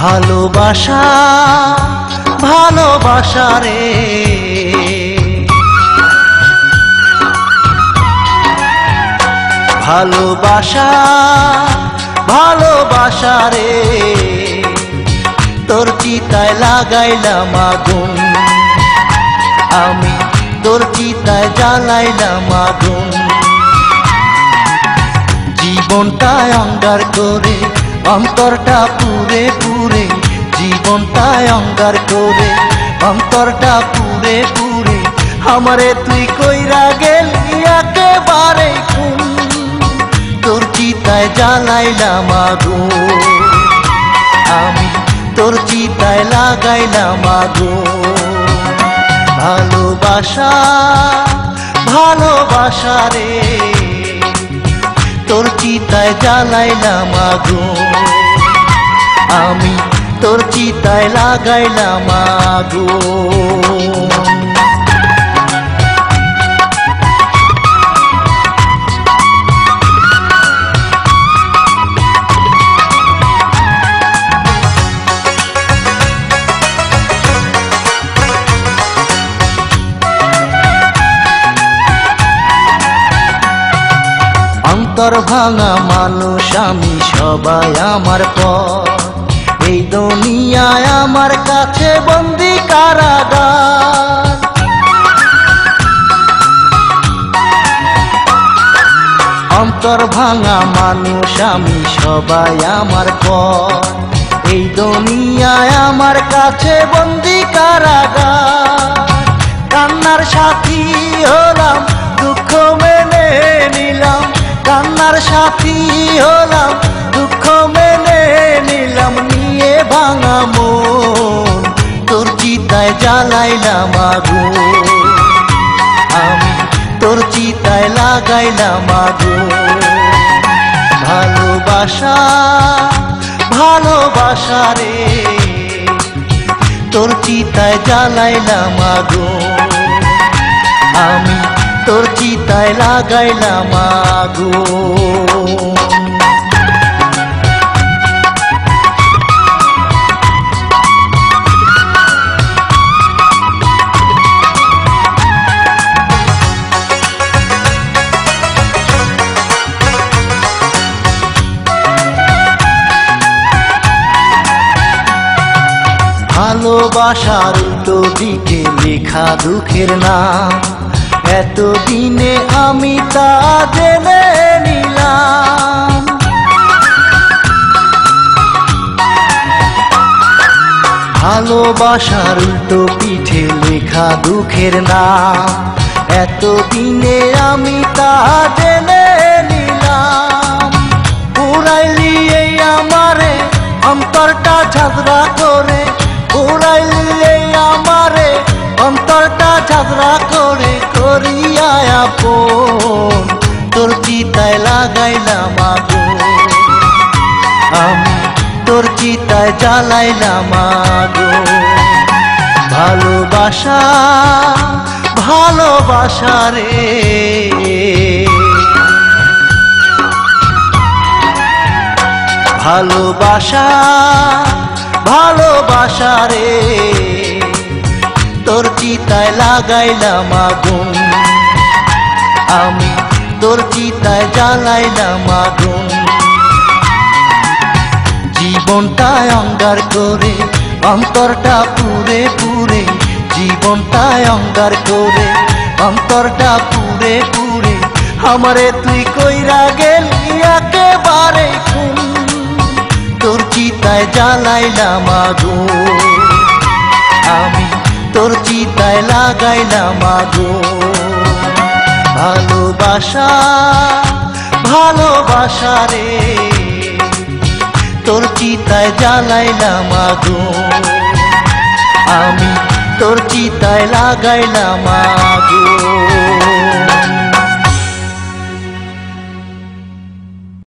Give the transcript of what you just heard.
ভালোবাসা ভালোবাসা রে, ভালোবাসা ভালোবাসা রে, তোর চিতায় লাগাইলাম আগুন, আমি তোর চিতায় জ্বালাইলাম আগুন। জীবনটায় অঙ্গার করে অন্তরটা পুরে পুরে, জীবনটায় অঙ্গার করে অন্তরটা পুরে পুরে, আমারে তুই কইরা গেলি একেবারে খুন, তোর চিতায় জ্বালাইলাম আগুন, আমি তোর চিতায় লাগাইলাম আগুন। ভালোবাসা ভালোবাসা রে, তোর চিতায় জ্বালাইলাম আগুন, আমি তোর চিতায় লাগাইলাম আগুন। অন্তর ভাঙা মানুষ আমি সবাই আমার পর, এই দুনিয়ায় আমার কাছে বন্দি কারাগার। অন্তর ভাঙা মানুষ আমি সবাই আমার পর, এই দুনিয়ায় আমার কাছে বন্দি কারাগার। কান্নার সাথী হলাম দুঃখ মেনে নিলাম, কান্নার সাথী হলাম দুঃখ মেনে নিলাম, নিয়ে ভাঙা মন তোর চিতায় জ্বালাইলাম আগুন, আমি তোর চিতায় লাগাইলাম আগুন। ভালোবাসা ভালোবাসা রে, তোর চিতায় জ্বালাইলাম আগুন, আমি তোর চিতায় লাগাইলাম আগুন। ভালোবাসার উল্টো দিকে লেখা দুঃখের নাম, এতদিনে আমি তা জেনে নিলাম। ভালোবাসার উল্টো পিঠে লেখা দুঃখের নাম, এতদিনে আমি তা জেনে নিলাম। পুরাইলি এই আমারে অন্তরটা ঝগড়া করে, পুরাইলি এই আমারে অন্তরটা ঝগড়া করে, করিয়া আপন তোর চিতায় লাগাইলাম আগুন, আমি তোর চিতায় জ্বালাইলাম আগুন। ভালোবাসা ভালোবাসা রে, ভালোবাসা ভালোবাসা রে, তোর চিতায় লাগাইলাম আগুন, আমি তোর চিতায় জ্বালাইলাম আগুন। জীবনটায় অঙ্গার করে অন্তরটা পুরে পুরে, জীবনটায় অঙ্গার করে অন্তরটা পুরে পুরে, আমারে তুই কইরা গেলি একেবারে খুন, তোর চিতায় জ্বালাইলাম আগুন, আমি তোর চিতায় লাগাইলাম আগুন। ভালোবাসা ভালোবাসা রে, তোর চিতায় জ্বালাইলাম আগুন, আমি তোর চিতায় লাগাইলাম আগুন।